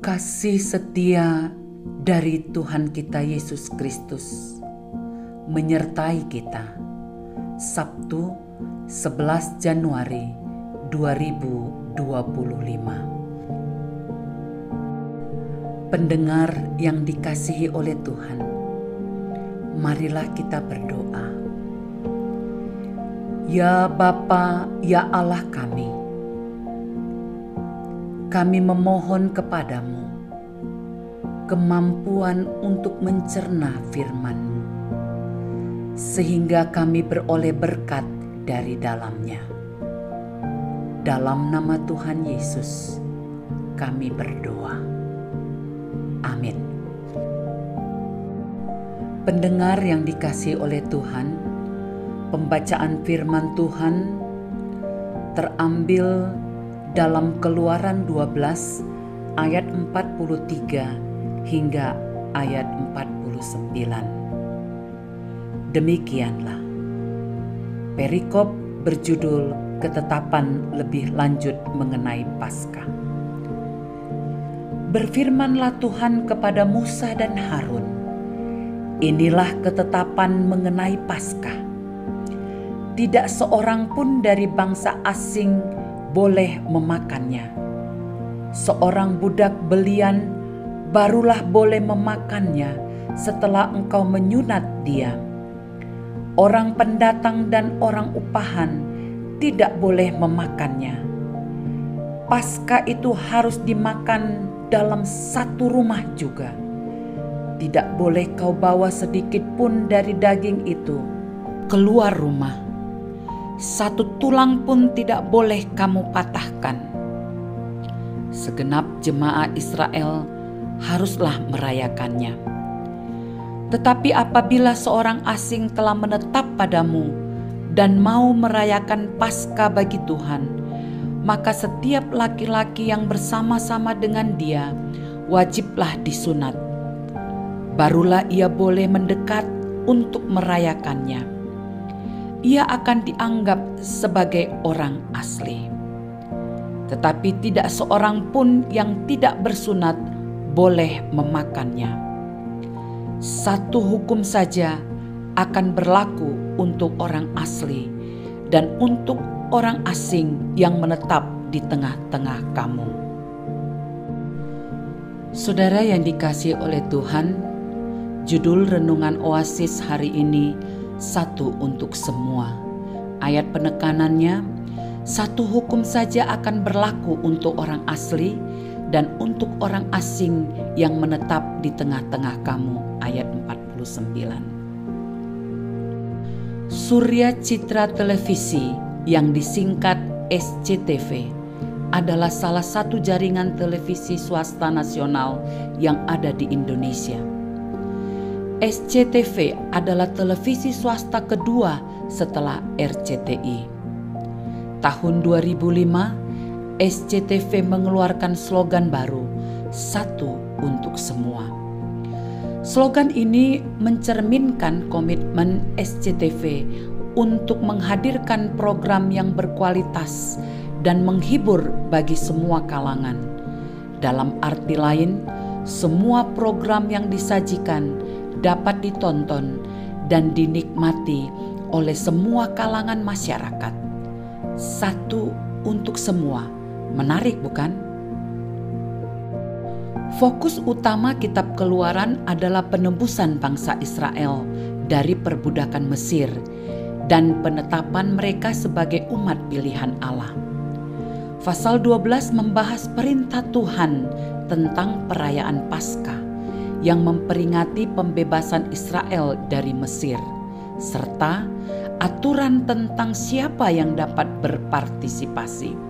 Kasih setia dari Tuhan kita Yesus Kristus menyertai kita. Sabtu 11 Januari 2025. Pendengar yang dikasihi oleh Tuhan, marilah kita berdoa. Ya Bapa, ya Allah kami memohon kepadamu kemampuan untuk mencerna firman-Mu, sehingga kami beroleh berkat dari dalamnya. Dalam nama Tuhan Yesus, kami berdoa. Amin. Pendengar yang dikasihi oleh Tuhan, pembacaan firman Tuhan terambil dalam Keluaran 12 ayat 43 hingga ayat 49. Demikianlah perikop berjudul ketetapan lebih lanjut mengenai Paskah. Berfirmanlah Tuhan kepada Musa dan Harun, inilah ketetapan mengenai Paskah. Tidak seorang pun dari bangsa asing boleh memakannya. Seorang budak belian barulah boleh memakannya setelah engkau menyunat dia. Orang pendatang dan orang upahan tidak boleh memakannya. Paskah itu harus dimakan dalam satu rumah juga. Tidak boleh kau bawa sedikit pun dari daging itu keluar rumah. Satu tulang pun tidak boleh kamu patahkan. Segenap jemaat Israel haruslah merayakannya. Tetapi apabila seorang asing telah menetap padamu dan mau merayakan Paskah bagi Tuhan, maka setiap laki-laki yang bersama-sama dengan dia wajiblah disunat. Barulah ia boleh mendekat untuk merayakannya. Ia akan dianggap sebagai orang asli. Tetapi tidak seorang pun yang tidak bersunat boleh memakannya. Satu hukum saja akan berlaku untuk orang asli dan untuk orang asing yang menetap di tengah-tengah kamu. Saudara yang dikasihi oleh Tuhan, judul renungan Oasis hari ini, satu untuk semua. Ayat penekanannya, satu hukum saja akan berlaku untuk orang asli dan untuk orang asing yang menetap di tengah-tengah kamu. Ayat 49. Surya Citra Televisi yang disingkat SCTV adalah salah satu jaringan televisi swasta nasional yang ada di Indonesia. SCTV adalah televisi swasta kedua setelah RCTI. Tahun 2005, SCTV mengeluarkan slogan baru, satu untuk semua. Slogan ini mencerminkan komitmen SCTV untuk menghadirkan program yang berkualitas dan menghibur bagi semua kalangan. Dalam arti lain, semua program yang disajikan dapat ditonton dan dinikmati oleh semua kalangan masyarakat. Satu untuk semua. Menarik bukan? Fokus utama kitab Keluaran adalah penebusan bangsa Israel dari perbudakan Mesir dan penetapan mereka sebagai umat pilihan Allah. Pasal 12 membahas perintah Tuhan tentang perayaan Paskah yang memperingati pembebasan Israel dari Mesir, serta aturan tentang siapa yang dapat berpartisipasi.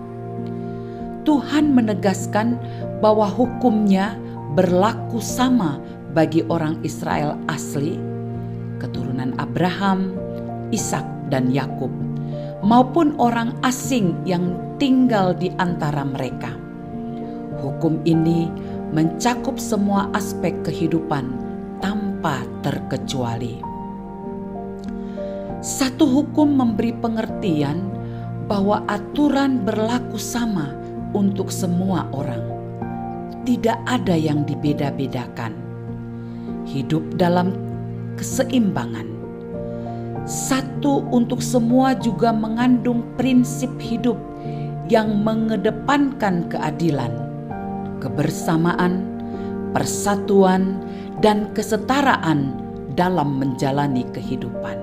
Tuhan menegaskan bahwa hukumnya berlaku sama bagi orang Israel asli, keturunan Abraham, Ishak dan Yakub, maupun orang asing yang tinggal di antara mereka. Hukum ini mencakup semua aspek kehidupan tanpa terkecuali. Satu hukum memberi pengertian bahwa aturan berlaku sama untuk semua orang. tidak ada yang dibeda-bedakan. Hidup dalam keseimbangan. Satu untuk semua juga mengandung prinsip hidup yang mengedepankan keadilan, kebersamaan, persatuan, dan kesetaraan dalam menjalani kehidupan.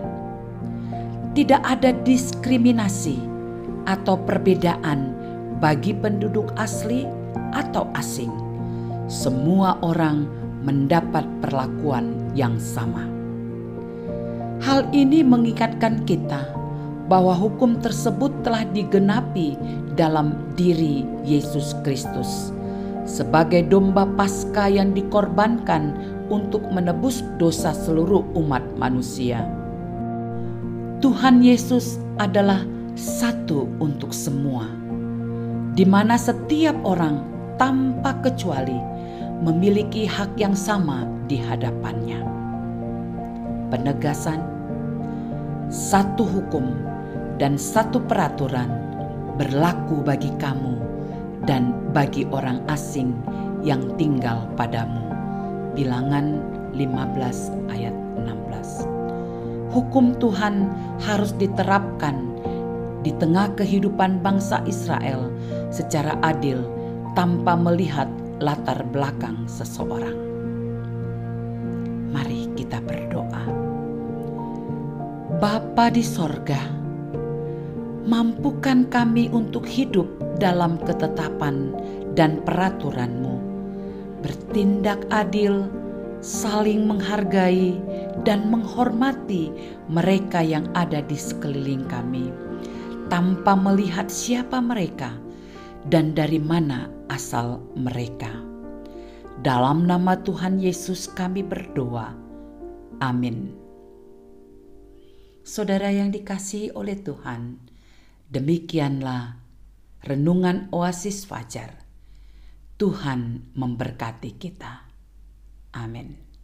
Tidak ada diskriminasi atau perbedaan bagi penduduk asli atau asing. Semua orang mendapat perlakuan yang sama. Hal ini mengingatkan kita bahwa hukum tersebut telah digenapi dalam diri Yesus Kristus sebagai domba Paskah yang dikorbankan untuk menebus dosa seluruh umat manusia. Tuhan Yesus adalah satu untuk semua, di mana setiap orang tanpa kecuali memiliki hak yang sama di hadapannya. Penegasan, satu hukum dan satu peraturan berlaku bagi kamu dan bagi orang asing yang tinggal padamu. Bilangan 15 ayat 16. Hukum Tuhan harus diterapkan di tengah kehidupan bangsa Israel secara adil tanpa melihat latar belakang seseorang. Mari kita berdoa. Bapa di sorga, mampukan kami untuk hidup dalam ketetapan dan peraturan-Mu, bertindak adil, saling menghargai dan menghormati mereka yang ada di sekeliling kami, tanpa melihat siapa mereka dan dari mana asal mereka. Dalam nama Tuhan Yesus kami berdoa. Amin. Saudara yang dikasihi oleh Tuhan, demikianlah renungan Oasis Fajar. Tuhan memberkati kita. Amin.